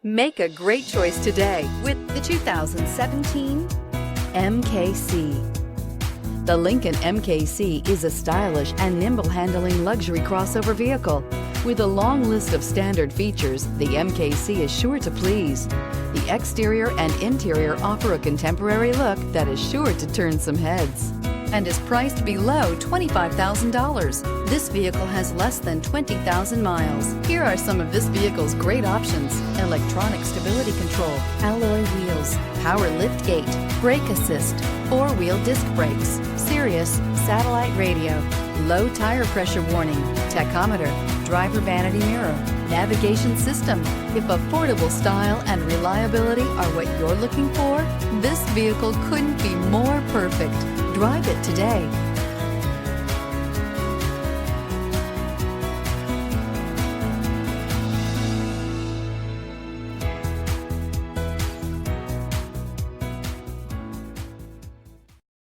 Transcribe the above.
Make a great choice today with the 2017 MKC. The Lincoln MKC is a stylish and nimble handling luxury crossover vehicle. With a long list of standard features, the MKC is sure to please. The exterior and interior offer a contemporary look that is sure to turn some heads and is priced below $25,000. This vehicle has less than 20,000 miles. Here are some of this vehicle's great options: electronic stability control, alloy wheels, power liftgate, brake assist, four-wheel disc brakes, Sirius satellite radio, low tire pressure warning, tachometer, driver vanity mirror, navigation system. If affordable style and reliability are what you're looking for, this vehicle couldn't be more perfect. Drive it today.